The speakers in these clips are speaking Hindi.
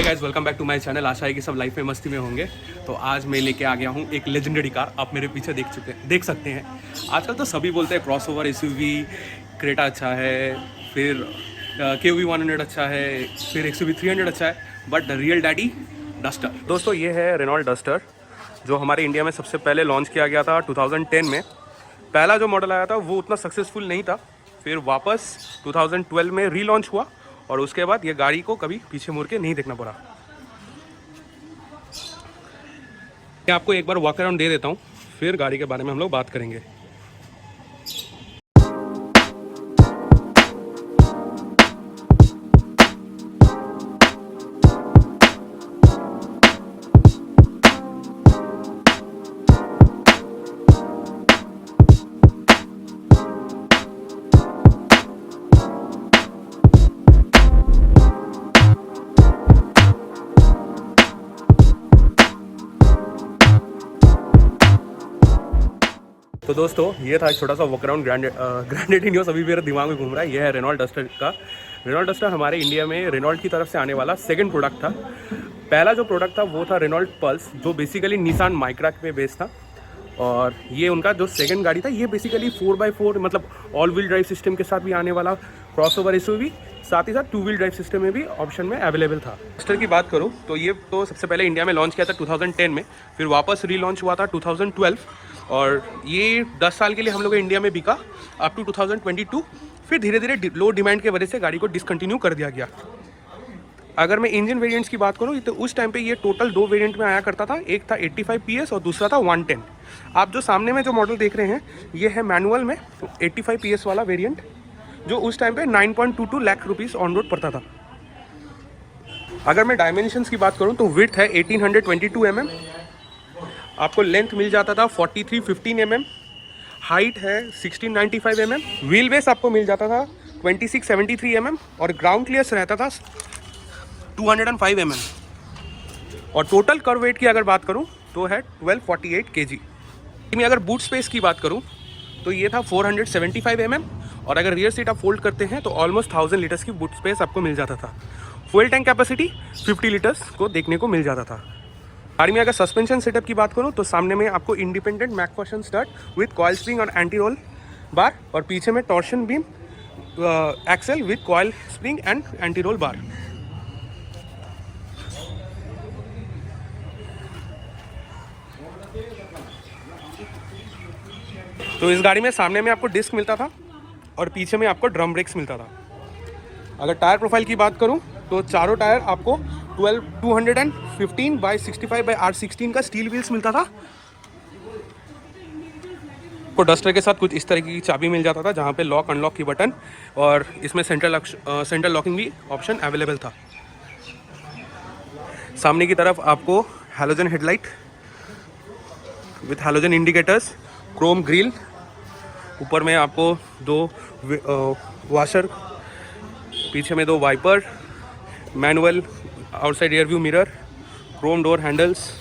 Hey guys, welcome back to my channel. आशा है कि सब लाइफ में मस्ती में होंगे। तो आज मैं लेके आ गया हूँ एक लेजेंडरी कार। आप मेरे पीछे देख सकते हैं। आजकल तो सभी बोलते हैं क्रॉसओवर एसयूवी क्रेटा अच्छा है, फिर KUV 100 अच्छा है, फिर XUV 300 अच्छा है, बट रियल डैडी डस्टर। दोस्तों ये है रेनॉल्ट डस्टर, जो हमारे इंडिया में सबसे पहले लॉन्च किया गया था 2010 में। पहला जो मॉडल आया था वो उतना सक्सेसफुल नहीं था, फिर वापस 2012 में रीलॉन्च हुआ और उसके बाद ये गाड़ी को कभी पीछे मुड़ के नहीं देखना पड़ा। मैं आपको एक बार वॉक अराउंड दे देता हूँ, फिर गाड़ी के बारे में हम लोग बात करेंगे। तो दोस्तों ये था एक छोटा सा वॉक अराउंड। ग्रैंडेड न्यूज़ अभी मेरे दिमाग में घूम रहा है। ये है रेनॉल्ट डस्टर का। रेनॉल्ट डस्टर हमारे इंडिया में रेनॉल्ट की तरफ से आने वाला सेकंड प्रोडक्ट था। पहला जो प्रोडक्ट था वो था रेनॉल्ट पल्स, जो बेसिकली निसान माइक्रा पे बेस्ड था। और ये उनका जो सेकंड गाड़ी था, ये बेसिकली 4x4 मतलब ऑल व्हील ड्राइव सिस्टम के साथ भी आने वाला क्रॉसओवर एसयूवी, साथ ही साथ 2 व्हील ड्राइव सिस्टम में भी ऑप्शन में अवेलेबल था। डस्टर की बात करूँ तो ये तो सबसे पहले इंडिया में लॉन्च किया था 2010 में, फिर वापस रीलॉन्च हुआ था 2012, और ये 10 साल के लिए हम लोग इंडिया में बिका अप टू 2022। फिर धीरे धीरे लो डिमांड की वजह से गाड़ी को डिसकंटिन्यू कर दिया गया। अगर मैं इंजन वेरिएंट्स की बात करूँ तो उस टाइम पे ये टोटल 2 वेरिएंट में आया करता था। एक था 85 PS और दूसरा था 110। आप जो सामने में जो मॉडल देख रहे हैं ये है मैनुअल में 85 PS वाला वेरिएंट, जो उस टाइम पे 9.22 लाख रुपीज़ ऑन रोड पड़ता था। अगर मैं डायमेंशंस की बात करूँ तो विड्थ है 1822 mm, आपको लेंथ मिल जाता था 4315 mm, हाइट है 1695 mm, व्हील बेस आपको मिल जाता था 2673 mm और ग्राउंड क्लियर्स रहता था 205 mm। और टोटल कर्व वेट की अगर बात करूं तो है 1248 kg। मैं अगर बूट स्पेस की बात करूं तो ये था 475 mm, और अगर रियर सीट आप फोल्ड करते हैं तो ऑलमोस्ट 1000 लीटर्स की बूट स्पेस आपको मिल जाता था। फ्यूल टैंक कैपेसिटी 50 लीटर्स को देखने को मिल जाता था। गाड़ी में अगर सस्पेंशन सेटअप की बात करूं तो सामने में आपको independent McPherson strut with coil spring और एंटी रोल बार, और पीछे में torsion beam axle with coil spring and anti roll bar. तो इस गाड़ी में सामने में आपको डिस्क मिलता था और पीछे में आपको ड्रम ब्रेक्स मिलता था। अगर टायर प्रोफाइल की बात करूं तो चारों टायर आपको 215/65/R16 का स्टील व्हील्स मिलता था। को डस्टर के साथ कुछ इस तरह की चाबी मिल जाता था, जहां पे लॉक अनलॉक की बटन और इसमें सेंट्रल लॉकिंग भी ऑप्शन अवेलेबल था। सामने की तरफ आपको halogen headlight with halogen indicators, chrome grille, ऊपर में आपको 2 वाशर, पीछे में 2 wiper, manual outside rear view mirror, chrome door handles,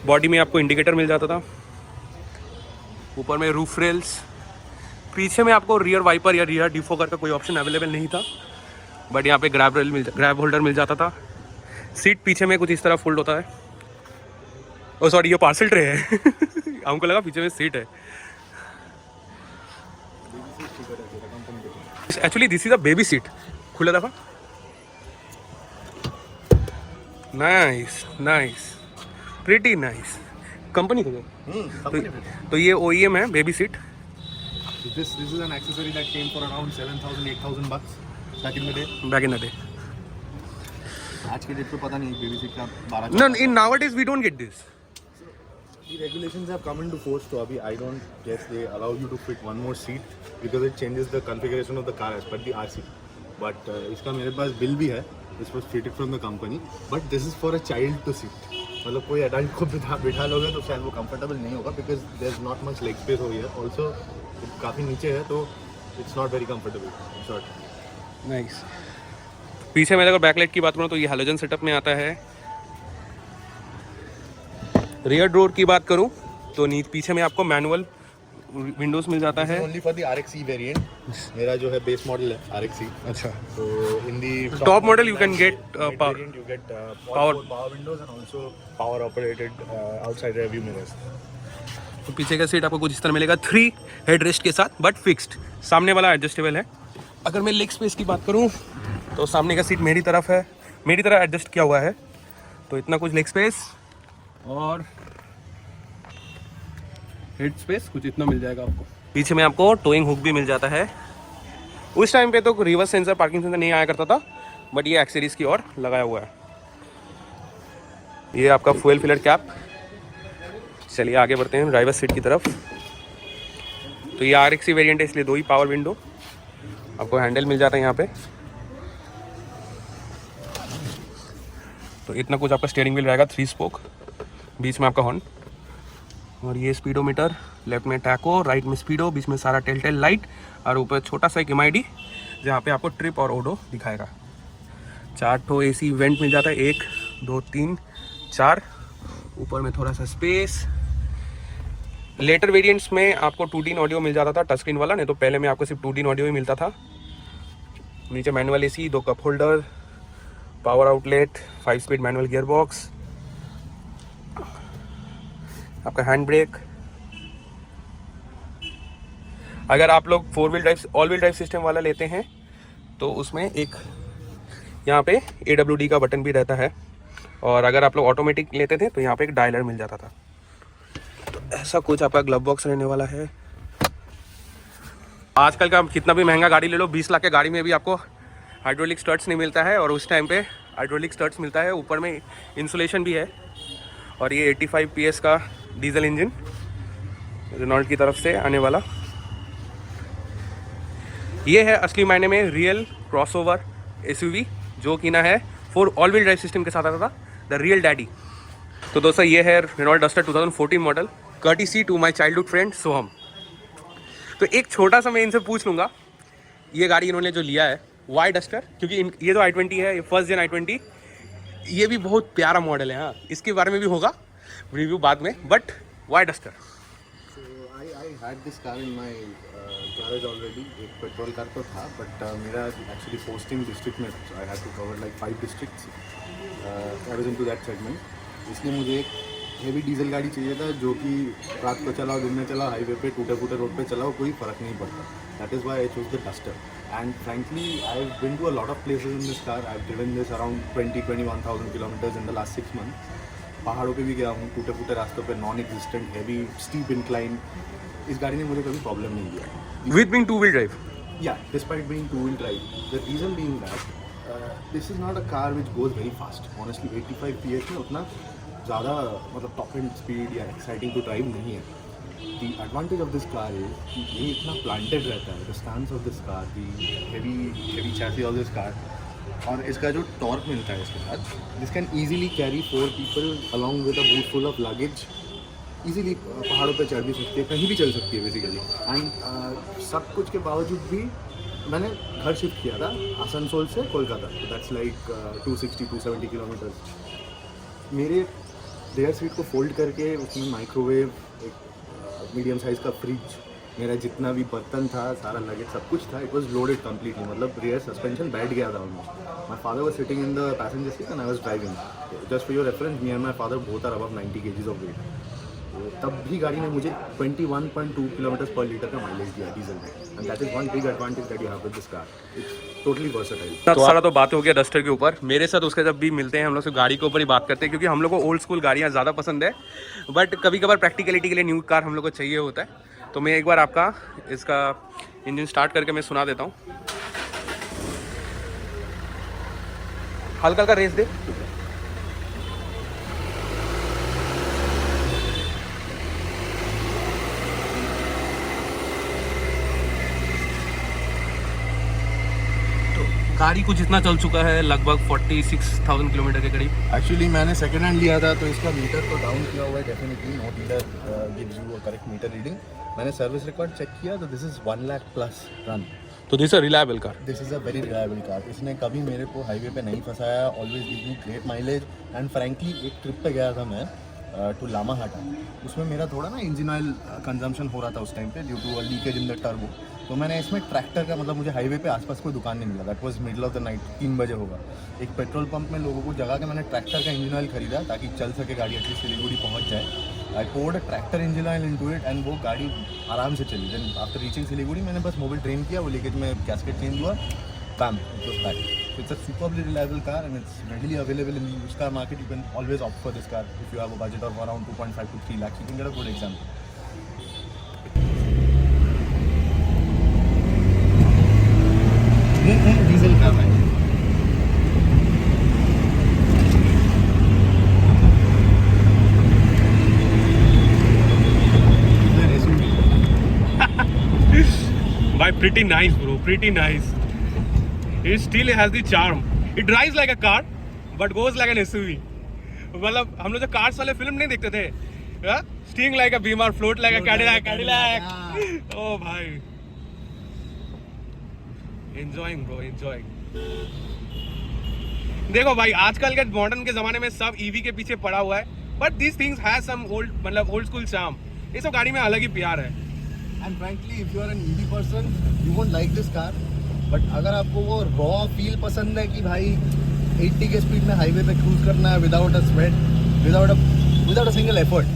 body में आपको इंडिकेटर मिल जाता था, ऊपर में रूफ रेल्स, पीछे में आपको रियर वाइपर या रियर डिफोगर का कोई ऑप्शन अवेलेबल नहीं था, बट यहाँ पे ग्रैब होल्डर मिल जाता था। सीट पीछे में कुछ इस तरह फोल्ड होता है। ओ सॉरी, ये पार्सल ट्रे है हमको लगा पीछे में सीट है। Actually this is a baby seat. खुला दफा। Nice nice, pretty nice. Company को तो ये OEM है baby seat. This is an accessory that came for around 7,000-8,000 bucks back in the day. Back in the day. आज के डेट पे पता नहीं बेबी सीट का 12। No, in nowadays we don't get this. The regulations have come into force, so अभी I don't guess they allow you to fit one more seat because it changes the configuration of the car as per the RC. But इसका मेरे पास बिल भी है, this was fitted from the company, but this is for a child to sit. मतलब कोई adult को बिठा लोगे तो शायद वो comfortable नहीं होगा because there's not much leg space over here. Also काफ़ी नीचे है तो it's not very comfortable. Short. Nice. पीछे में अगर बैकलाइट की बात करूँ तो ये हैलोजन सेटअप में आता है। रियर डोर की बात करूँ तो पीछे में आपको मैनुअल विंडोज़ मिल जाता है। Only for the RXE variant. मेरा जो है बेस मॉडल है RXE। अच्छा, तो in the top model you can get variant you get power windows and also power operated outside rear view mirrors. तो पीछे का सीट आपको कुछ इस तरह मिलेगा 3 हेड रेस्ट के साथ, बट फिक्स्ड। सामने वाला एडजस्टेबल है। अगर मैं लेग स्पेस की बात करूं तो सामने का सीट मेरी तरफ है, मेरी तरह एडजस्ट किया हुआ है, तो इतना कुछ लेग स्पेस और हेड स्पेस कुछ इतना मिल जाएगा आपको। पीछे में आपको टोइंग हुक भी मिल जाता है। उस टाइम पे तो रिवर्स सेंसर, पार्किंग सेंसर नहीं आया करता था, बट ये एक्सेसरीज की ओर लगाया हुआ है। ये आपका फ्यूल फिलर कैप। चलिए आगे बढ़ते हैं ड्राइवर सीट की तरफ। तो ये RXE वेरिएंट है, इसलिए 2 ही पावर विंडो। आपको हैंडल मिल जाता है यहाँ पे। तो इतना कुछ आपका स्टीयरिंग व्हील रहेगा, 3 स्पोक, बीच में आपका हॉर्न, और ये स्पीडोमीटर, लेफ्ट में टैको, राइट में स्पीडो, बीच में सारा टेल लाइट, और ऊपर छोटा सा एक MID जहाँ पे आपको ट्रिप और ओडो दिखाएगा। 4 ठो AC वेंट मिल जाता है, 1 2 3 4। ऊपर में थोड़ा सा स्पेस। लेटर वेरिएंट्स में आपको 2 ऑडियो मिल जाता था, टच स्क्रीन वाला, नहीं तो पहले में आपको सिर्फ 2 ऑडियो ही मिलता था। नीचे manual AC, 2 cup holder, power outlet, 5 speed manual gear box, आपका हैंड ब्रेक। अगर आप लोग 4 wheel drive, all wheel drive system वाला लेते हैं तो उसमें एक यहाँ पे AWD का बटन भी रहता है, और अगर आप लोग ऑटोमेटिक लेते थे तो यहाँ पे एक डायलर मिल जाता था। तो ऐसा कुछ आपका ग्लव बॉक्स रहने वाला है। आजकल का कितना भी महंगा गाड़ी ले लो, 20 लाख के गाड़ी में भी आपको हाइड्रोलिक स्टर्ट्स नहीं मिलता है, और उस टाइम पे हाइड्रोलिक स्टर्ट्स मिलता है। ऊपर में इंसुलेशन भी है, और ये 85 PS का डीजल इंजन रेनॉल्ट की तरफ से आने वाला। ये है असली मायने में रियल क्रॉसओवर SUV, जो कि ना है 4 ऑल व्हील ड्राइव सिस्टम के साथ आता था, द रियल डैडी। तो दोस्तों ये है Renault Duster 2014 model, courtesy to my childhood friend Soham. तो एक छोटा सा मैं इनसे पूछ लूँगा, ये गाड़ी इन्होंने जो लिया है वाई डस्टर, क्योंकि ये जो i20 है, ये फर्स्ट जेन i20, ये भी बहुत प्यारा मॉडल है। हाँ, इसके बारे में भी होगा रिव्यू बाद में, but why Duster? I had this car in my garage already. एक पेट्रोल कार तो था, बट मेरा एक्चुअली पोस्टिंग डिस्ट्रिक्ट में, I had to cover like 5 districts. I was into that segment. इसलिए मुझे एक हेवी डीजल गाड़ी चाहिए था, जो कि रात को चलाओ, दिन में चलाओ, हाईवे पे टूटे फूटे रोड पे चलाओ, कोई फ़र्क नहीं पड़ता। That is why I choose the Duster. And frankly I have been to a lot of places in this car. I have driven this around 21,000 kilometers in the last 6 months। पहाड़ों पे भी गया हूँ, टूटे फूटे रास्तों पे, non existent heavy steep incline. इस गाड़ी ने मुझे कभी प्रॉब्लम नहीं दिया, with being 2 wheel drive. Yeah, despite being 2-wheel drive. The reason being that this is not a car which goes very fast. Honestly, 85 PS में उतना ज़्यादा मतलब टॉप एंड स्पीड या एक्साइटिंग टू ड्राइव नहीं है। The advantage of this car is कि ये इतना प्लांटेड रहता है, the stance of this car, the heavy chassis of this car, और इसका जो टॉर्क मिलता है इसके साथ, this can easily carry 4 people along with a boot full of luggage. Easily पहाड़ों पे चढ़ भी सकती है, कहीं भी चल सकती है बेसिकली। एंड सब कुछ के बावजूद भी मैंने घर शिफ्ट किया था आसनसोल से कोलकाता, दैट्स लाइक 260-270 किलोमीटर्स। मेरे रेयर सीट को फोल्ड करके उसमें माइक्रोवेव, एक मीडियम साइज़ का फ्रिज, मेरा जितना भी बर्तन था, सारा लगेज, सब कुछ था। इट वॉज लोडेड कम्प्लीटली, मतलब रेयर सस्पेंशन बैठ गया था almost. My father was sitting in the passenger seat and I was driving. Just for your reference, me and my father both are above 90 kgs of weight. तब भी गाड़ी ने मुझे 21.2 किलोमीटर पर लीटर का माइलेज दिया डीजल में, and that is one big advantage that you have with this car. It's totally versatile. तो सारा तो बात हो गया डस्टर के ऊपर। मेरे साथ उसके जब भी मिलते हैं हम लोग सिर्फ गाड़ी के ऊपर ही बात करते हैं, क्योंकि हम लोग को ओल्ड स्कूल गाड़ियाँ ज़्यादा पसंद है, बट कभी कभार प्रैक्टिकलिटी के लिए न्यू कार हम लोग को चाहिए होता है। तो मैं एक बार आपका इसका इंजन स्टार्ट करके मैं सुना देता हूँ। हल्का हल्का रेस दे। गाड़ी कुछ इतना चल चुका है, लगभग 46,000 किलोमीटर के करीब। एक्चुअली मैंने सेकेंड हैंड लिया था, तो इसका मीटर तो डाउन किया हुआ है definitely. No dealer gives you a correct meter reading. मैंने सर्विस रिकॉर्ड चेक किया तो this is 1 lakh plus run. तो this a reliable car. This is a very reliable car. इसने कभी मेरे को हाईवे पे नहीं फंसाया, always give me great mileage. And frankly एक ट्रिप पे गया था मैं, टू लामाहाटा, उसमें मेरा थोड़ा ना इंजन ऑयल कंजम्पशन हो रहा था उस टाइम पे due to leakage in the turbo. तो मैंने इसमें ट्रैक्टर का मतलब मुझे हाईवे पे आसपास कोई दुकान नहीं मिला, that was middle of the night, 3 बजे होगा। एक पेट्रोल पंप में लोगों को जगा के मैंने ट्रैक्टर का इंजन ऑयल खरीदा ताकि चल सके गाड़ी, एटलीस्ट सिलीगुड़ी पहुंच जाए। I poured tractor engine oil into it and वो गाड़ी आराम से चली। देन आफ्टर रीचिंग सिलीगुड़ी मैंने बस मोबाइल ट्रेन किया, वो लीकेज में कैस्केट चेंज हुआ, bam, it was back. It's a superbly reliable car and it's readily available in the used car market. You can always opt for this car if you have a budget of around 2.5 to 3 lakhs. You can get a good example. ये है डीजल कार है। By pretty nice, bro. Pretty nice. It still has the charm. It drives like a car, but goes like an SUV. मतलब हम लोग जो कार्स वाले फिल्म नहीं देखते थे, sting like a beamer, float like a Cadillac. ओ भाई, एंजॉयिंग ब्रो, एंजॉयिंग। देखो भाई, आजकल के मॉडर्न के जमाने में सब ईवी के पीछे पड़ा हुआ है, but this things has some old, मतलब ओल्ड स्कूल चार्म। ये सब गाड़ी में अलग ही प्यार है। And frankly, if you are an EV person, you won't like this car. But अगर आपको वो रॉ फील पसंद है कि भाई 80 के स्पीड में हाईवे पे क्रूज करना है without a sweat, without a single effort.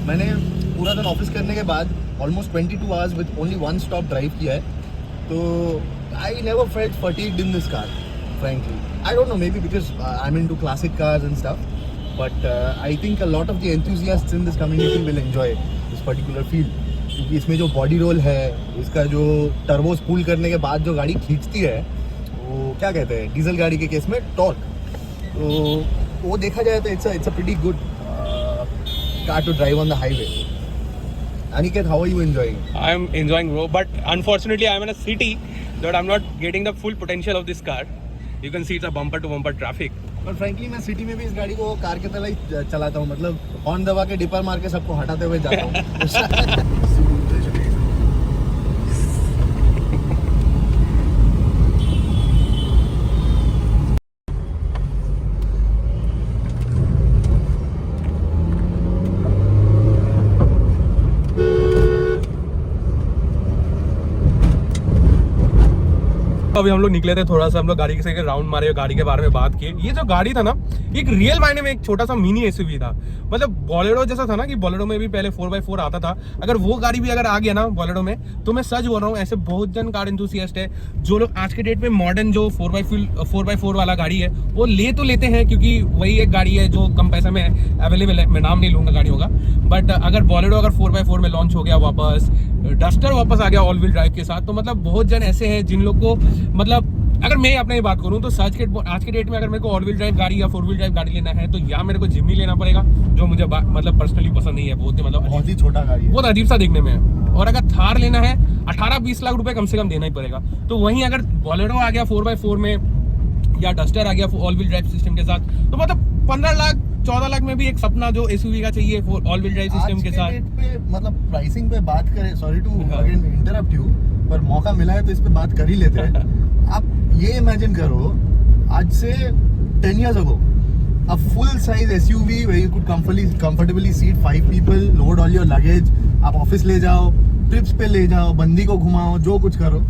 मैंने पूरा दिन ऑफिस करने के बाद almost 22 hours with only 1 stop drive किया है, तो I never felt fatigued in this car frankly. I don't know, maybe because I am into classic cars and stuff, but I think a lot of the enthusiasts in this community will enjoy this particular feel, क्योंकि इसमें जो बॉडी रोल है, इसका जो टर्बो स्पूल करने के बाद जो गाड़ी खींचती है, वो क्या कहते हैं डीजल गाड़ी के केस में टॉर्क, तो वो देखा जाए तो it's a pretty good car to drive on the highway. Aniket, how are you enjoying? I am enjoying, bro, but unfortunately I am in a city that I'm not getting the full potential of this car. You can see it's a bumper to bumper traffic. पर फ्रैंकली मैं सिटी में भी इस गाड़ी को कार की तरह ही चलाता हूँ, मतलब हॉर्न दबा के डिपर मार के सबको हटाते हुए जाता हूँ। अभी हम लोग निकले थे, थोड़ा सा हम लोग गाड़ी के से राउंड मारे, गाड़ी के बारे में बात किए। ये जो गाड़ी था ना, एक रियल मायने में एक छोटा सा मिनी एसयूवी था। मतलब बोलेरो जैसा था ना, कि बोलेरो में भी पहले 4x4 आता था, अगर वो गाड़ी भी अगर आ गया ना बोलेरो में, तो मैं सच बोल रहा हूँ, ऐसे बहुत जन कार एंथुसियास्ट है जो लोग आज के डेट में मॉडर्न जो 4x4 वाला गाड़ी है वो ले तो लेते हैं, क्योंकि वही एक गाड़ी है जो कम पैसे में अवेलेबल है। मैं नाम नहीं लूंगा गाड़ियों का, बट अगर बोलेरो अगर 4x4 में लॉन्च हो गया वापस, डस्टर वापस आ गया ऑल व्हील ड्राइव के साथ, तो मतलब बहुत जन ऐसे हैं जिन लोग को, मतलब अगर मैं अपनी बात करूं तो आज के डेट में अगर मेरे को ऑल व्हील ड्राइव गाड़ी या 4 व्हील ड्राइव गाड़ी लेना है, तो या मेरे को जिम्नी लेना पड़ेगा, जो मुझे मतलब पर्सनली पसंद नहीं है, बहुत ही छोटा गाड़ी है, बहुत अजीब सा देखने में है। और अगर थार लेना है 18-20 लाख रुपए कम से कम देना ही पड़ेगा। तो वहीं अगर बोलेरो आ गया 4x4 में, या डस्टर आ गया ऑल व्हील ड्राइव सिस्टम के साथ, तो मतलब 15 लाख 14 लाख में भी एक सपना जो एसयूवी का चाहिए ऑल व्हील ड्राइव सिस्टम के साथ। पे मतलब प्राइसिंग पे बात करें, sorry to again interrupt you, पर मौका मिला है तो इस पे बात कर ही लेते हैं। आप ये इमेजिन करो, आज से 10 years ago a full size SUV where you could comfortably seat 5 people, load all your luggage, आप ऑफिस ले जाओ, ट्रिप्स पे ले जाओ, बंदी को घुमाओ, जो कुछ करो,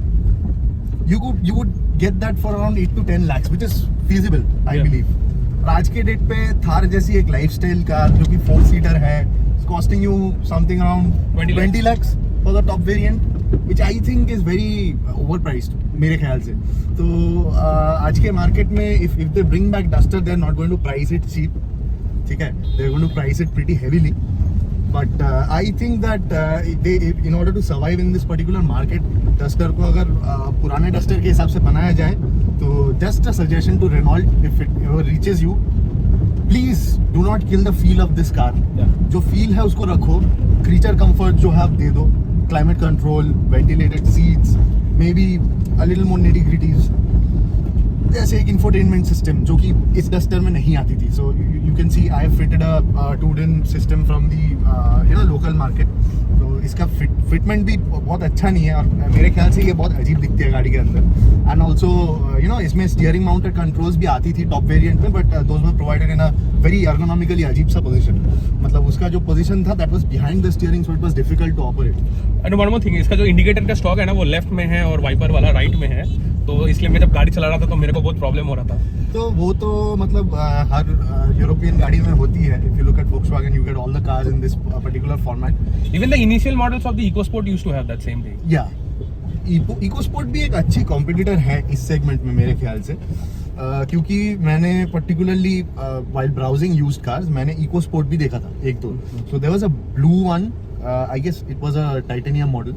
you would get that for around 8 to 10 lakhs, which is feasible, I believe. आज के डेट पे थार जैसी एक लाइफस्टाइल कार जो कि 4 सीटर है, costing you something around 20 lakhs for the top variant, which I think is very overpriced मेरे ख्याल से। तो आज के मार्केट में if they bring back Duster, they're not going to price it cheap, ठीक है, they're going to price it pretty heavily, but I think that they, in order to survive in this particular market, Duster को अगर पुराने Duster के हिसाब से बनाया जाए, तो just a suggestion to Renault, if it ever reaches you, please do not kill the feel of this car. जो feel है उसको रखो, creature comfort जो है आप दे दो, climate control, ventilated seats, maybe a little more nitty-gritties, जैसे एक infotainment system जो कि इस Duster में नहीं आती थी। So you can see I have fitted a 2-din system from the local market. तो इसका फिटमेंट भी बहुत अच्छा नहीं है, और मेरे ख्याल से ये बहुत अजीब दिखती है गाड़ी के अंदर। एंड ऑल्सो इसमें स्टीयरिंग माउंटेड कंट्रोल्स भी आती थी टॉप वेरिएंट में, but those were provided in a very ergonomically अजीब सा पोजीशन। मतलब उसका जो पोजीशन था that was behind the steering, so it was difficult to operate. And one more thing, इसका जो इंडिकेटर का स्टॉक है ना वो लेफ्ट में है और वाइपर वाला राइट में है, तो इसलिए मैं जब गाड़ी चला रहा था तो मेरे को बहुत प्रॉब्लम हो रहा था। तो वो तो मतलब हर यूरोपियन गाड़ी में होती है। If you look at Volkswagen you get all the cars in this particular format. Even the initial models of the EcoSport used to have that same thing. या इकोस्पोर्ट भी एक अच्छी कॉम्पिटिटर है इस सेगमेंट में मेरे ख्याल से, क्योंकि मैंने particularly while browsing used cars मैंने इकोस्पोर्ट भी देखा था एक दो। So there was a blue one, I guess it was a titanium model.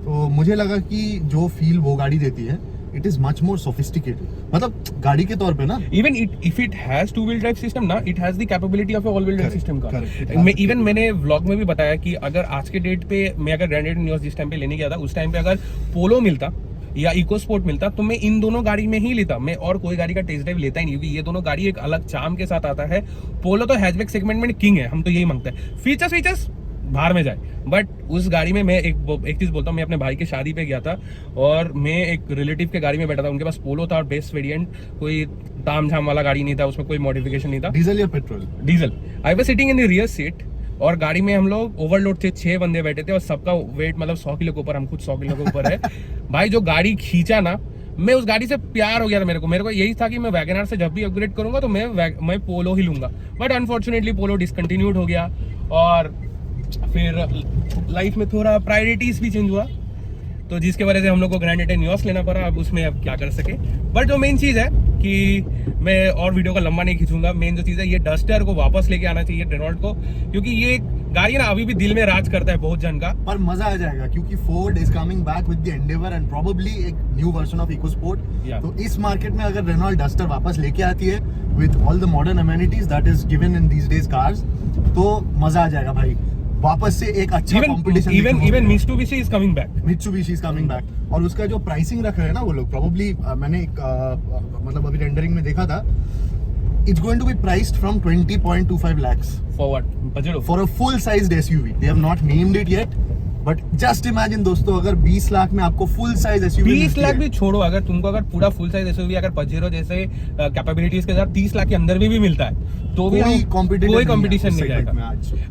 तो मुझे लगा कि जो फील वो गाड़ी देती है it is much more sophisticated, मतलब गाड़ी के तौर पे ना। Even if it has two wheel drive system ना, it has the capability of a all wheel drive Correct, system का। correct. मैं even मैंने व्लॉग में भी बताया कि अगर आज के डेट पे मैं अगर ग्रैंड न्यूज़ जिस टाइम पे लेने गया था उस टाइम पे अगर पोलो मिलता या इकोस्पोर्ट मिलता तो मैं इन दोनों गाड़ी में ही लेता, मैं और कोई गाड़ी का टेस्ट ड्राइव लेता ही नहीं, क्योंकि ये दोनों गाड़ी एक अलग चार्म के साथ आता है। पोलो तो हैचबैक सेगमेंट में किंग है, हम तो यही मांगते हैं, फीचर्स बाहर में जाए। बट उस गाड़ी में मैं एक चीज बोलता हूँ, मैं अपने भाई की शादी पे गया था और मैं एक रिलेटिव के गाड़ी में बैठा था, उनके पास पोलो था और बेस्ट वेरिएंट, कोई ताम झाम वाला गाड़ी नहीं था, उसमें कोई मॉडिफिकेशन नहीं था। डीजल या petrol? Diesel. I was sitting in the rear seat और गाड़ी में हम लोग ओवरलोड थे, 6 बंदे बैठे थे और सबका वेट मतलब 100 किलो के ऊपर, हम खुद 100 किलो के ऊपर है। भाई जो गाड़ी खींचा ना, मैं उस गाड़ी से प्यार हो गया था मेरे को यही था कि मैं वैगनआर से जब भी अपग्रेड करूंगा तो मैं पोलो ही लूंगा। बट अनफॉर्चुनेटली पोलो डिसकंटिन्यूड हो गया और फिर लाइफ में थोड़ा प्रायोरिटीज भी चेंज हुआ, तो जिसके वजह से हम लोग को ग्रैंड न्यूज़ लेना पड़ा। अब उसमें अब क्या कर सके। बट जो मेन चीज़ है कि मैं और वीडियो को लंबा नहीं खींचूंगा, मेन जो चीज़ है ये डस्टर को वापस लेके आना चाहिए रेनॉल्ट को, क्योंकि ये गाड़ी ना अभी भी दिल में राज करता है बहुत जन का। पर मजा आ जाएगा क्योंकि Ford is coming back with the Endeavour and probably एक न्यू वर्जन ऑफ इकोस्पोर्ट। तो इस मार्केट में अगर रेनॉल्ट डस्टर वापस लेके आती है with all the modern amenities that is given in these days cars, तो मजा आ जाएगा भाई। वापस से एक अच्छा competition. Even Mitsubishi is coming back. Mitsubishi is coming back और उसका जो प्राइसिंग रख रहे हैं ना वो लोग, प्रोबेबली मैंने एक मतलब अभी रेंडरिंग में देखा था, it's going to be priced from 20.25 lakhs for what? Pajero? For a full sized SUV. They have not named it yet, but just imagine दोस्तों, अगर 20 लाख में आपको फुल साइज SUV 20 लाख भी छोड़ो, अगर तुमको अगर पूरा फुल साइज SUV अगर पजेरो जैसे कैपेबिलिटीज के साथ 30 लाख के अंदर भी मिलता है तो भी कोई कंपटीशन नहीं जाएगा।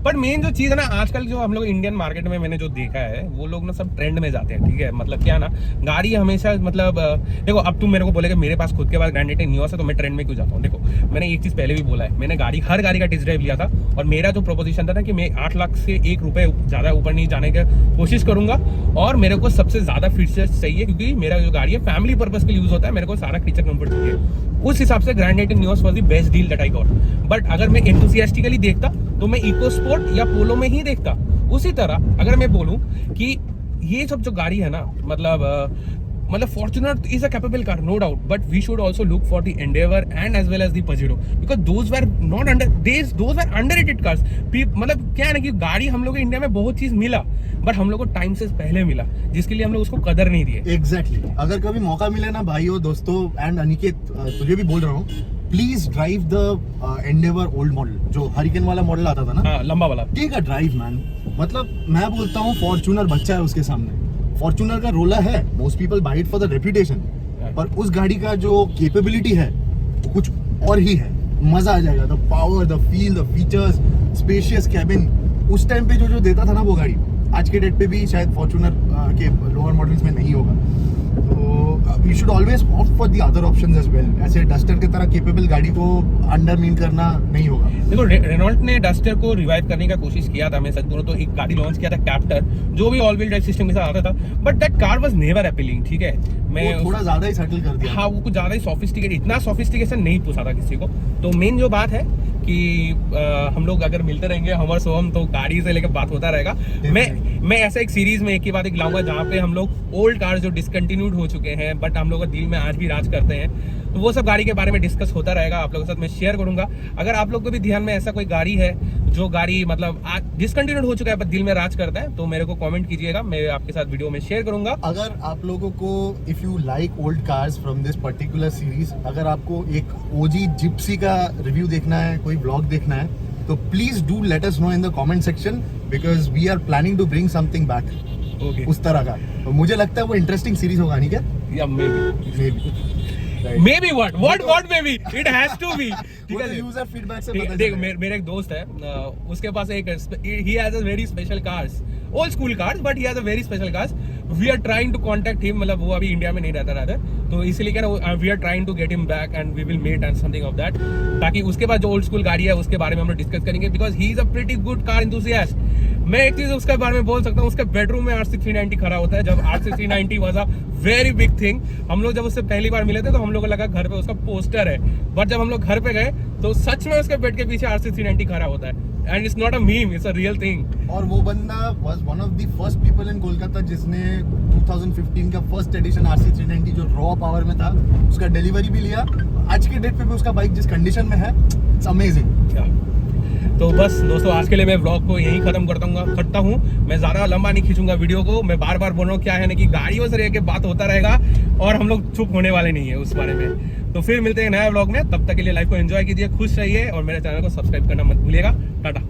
पर मेन जो चीज है ना आजकल जो हम लोग इंडियन मार्केट में मैंने जो देखा है वो लोग ना सब ट्रेंड में जाते हैं, ठीक है। मतलब क्या ना, गाड़ी हमेशा मतलब देखो, अब तुम मेरे को बोलेगे मेरे पास खुद के पास ग्रैंड न्यूज़ है तो मैं ट्रेंड में क्यों जाता हूँ। देखो मैंने एक चीज पहले भी बोला है, मैंने हर गाड़ी का टेस्ट ड्राइव लिया था और मेरा जो प्रोपोजिशन था ना कि मैं 8 लाख से 1 रुपए ज्यादा ऊपर नहीं जाने की कोशिश करूंगा और मेरे को सबसे ज्यादा फीचर्स चाहिए, क्योंकि मेरा जो गाड़ी है फैमिली पर्पस के लिए यूज होता है, मेरे को सारा फीचर कंफर्ट चाहिए। उस हिसाब से grand news was the best deal that I got. But अगर मैं एंथुसियास्टिकली देखता तो मैं इकोस्पोर्ट या पोलो में ही देखता। उसी तरह अगर मैं बोलूं कि ये सब जो गाड़ी है ना, मतलब Fortuner is a capable car, no doubt, but we should also look for the Endeavour and as well as the Pajero, because those were underrated cars. मतलब क्या है ना कि गाड़ी हम लोग को इंडिया में बहुत चीज मिला, बट हम लोग को टाइम से पहले मिला, जिसके लिए हम लोग उसको कदर नहीं दिए। एग्जैक्टली अगर कभी मौका मिले ना भाइयों दोस्तों, एंड अनिकेत तुझे भी बोल रहा हूँ, please drive the Endeavour old model, जो हरिकेन वाला मॉडल आता था ना, हाँ, लंबा वाला। Take a drive man. मतलब मैं बोलता हूँ फॉर्च्यूनर बच्चा है उसके सामने। फॉर्च्यूनर का रोला है, most people buy it for the reputation, पर उस गाड़ी का जो कैपेबिलिटी है वो कुछ और ही है। मजा आ जाएगा। The power, the feel, the features, spacious cabin, उस टाइम पे जो देता था ना वो गाड़ी, आज के डेट पे भी शायद फॉर्च्यूनर के लोअर मॉडल्स में नहीं होगा। तो you should always opt for the other options as well. ऐसे डस्टर की तरह कैपेबल गाड़ी को अंडरमीन करना नहीं होगा। देखो रेनॉल्ट ने डस्टर को रिवाइव करने का कोशिश किया था, मैं सच बोलूं तो एक गाड़ी लॉन्च किया था कैप्टर, जो भी ऑल व्हील ड्राइव सिस्टम के साथ आता था, but that car was never appealing, ठीक है। मैं थोड़ा ज्यादा ही सेटल कर दिया। हाँ, वो कुछ ज्यादा ही सोफिस्टिकेट, इतना सोफिस्टिकेशन नहीं पूछा था किसी को। तो मेन जो बात है कि हम लोग अगर मिलते रहेंगे हमर सोहम, तो गाड़ी से लेकर बात होता रहेगा। मैं ऐसा एक सीरीज में एक ही बात लाऊंगा जहाँ पे हम लोग ओल्ड कार जो डिसकंटिन्यूड हो चुके हैं बट हम लोग का दिल में आज भी राज करते हैं, तो वो सब गाड़ी के बारे में डिस्कस होता रहेगा, आप लोगों के साथ मैं शेयर करूंगा। अगर आप लोग को भी ध्यान में ऐसा कोई गाड़ी है जो गाड़ी मतलब डिसकंटिन्यूड हो चुका है बट दिल में राज करता है, तो मेरे को कमेंट कीजिएगा, मैं आपके साथ वीडियो में शेयर करूंगा। अगर आप लोगों को if you like old cars from this particular series, अगर आपको एक ओजी जिप्सी का रिव्यू देखना है, कोई ब्लॉग देखना है, तो please do let us know in the comment section, because we are planning to bring something back उस तरह का। तो मुझे लगता है वो इंटरेस्टिंग सीरीज होगा, नहीं क्या? या may be. maybe what maybe it has to be. ठीक है, यूजर फीडबैक से पता देख चलेगा। मेरे एक दोस्त है, उसके पास एक he has a very special cars, old school cars, but he has a very special cars. We are trying to contact him, मतलब वो अभी इंडिया में नहीं रहता है, तो इसीलिए क्या ना we are trying to get him back and we will meet and something of that, ताकि उसके पास जो ओल्ड स्कूल गाड़ी है उसके बारे में हम लोग डिस्कस करेंगे, because he is a pretty good car enthusiast. मैं एक चीज उसके बारे में बोल सकता हूँ, उसके बेडरूम में RC 390 खड़ा होता है, जब RC 390 was a very big thing. हम लोग जब उससे पहली बार मिले थे तो हम लोग को लगा घर पे उसका पोस्टर है, बट जब हम लोग घर पे गए तो सच में उसके बेड के पीछे RC 390 खड़ा होता है, and it's not a meme, it's a real thing. और वो बंदा was one of the first people in Kolkata जिसने 2015 का फर्स्ट एडिशन RC 390 जो रॉ पावर में था उसका डिलीवरी भी लिया। आज के डेट पे भी उसका बाइक जिस कंडीशन में है, इट्स अमेजिंग। तो बस दोस्तों, आज के लिए मैं व्लॉग को यहीं खत्म करता हूँ। मैं ज़्यादा लंबा नहीं खींचूंगा वीडियो को। मैं बार बार बोल रहा हूँ, क्या है ना कि गाड़ियों से रह के बात होता रहेगा और हम लोग चुप होने वाले नहीं है उस बारे में। तो फिर मिलते हैं नया व्लॉग में, तब तक के लिए लाइफ को एंजॉय कीजिए, खुश रहिए और मेरे चैनल को सब्सक्राइब करना मत भूलिएगा। टाटा।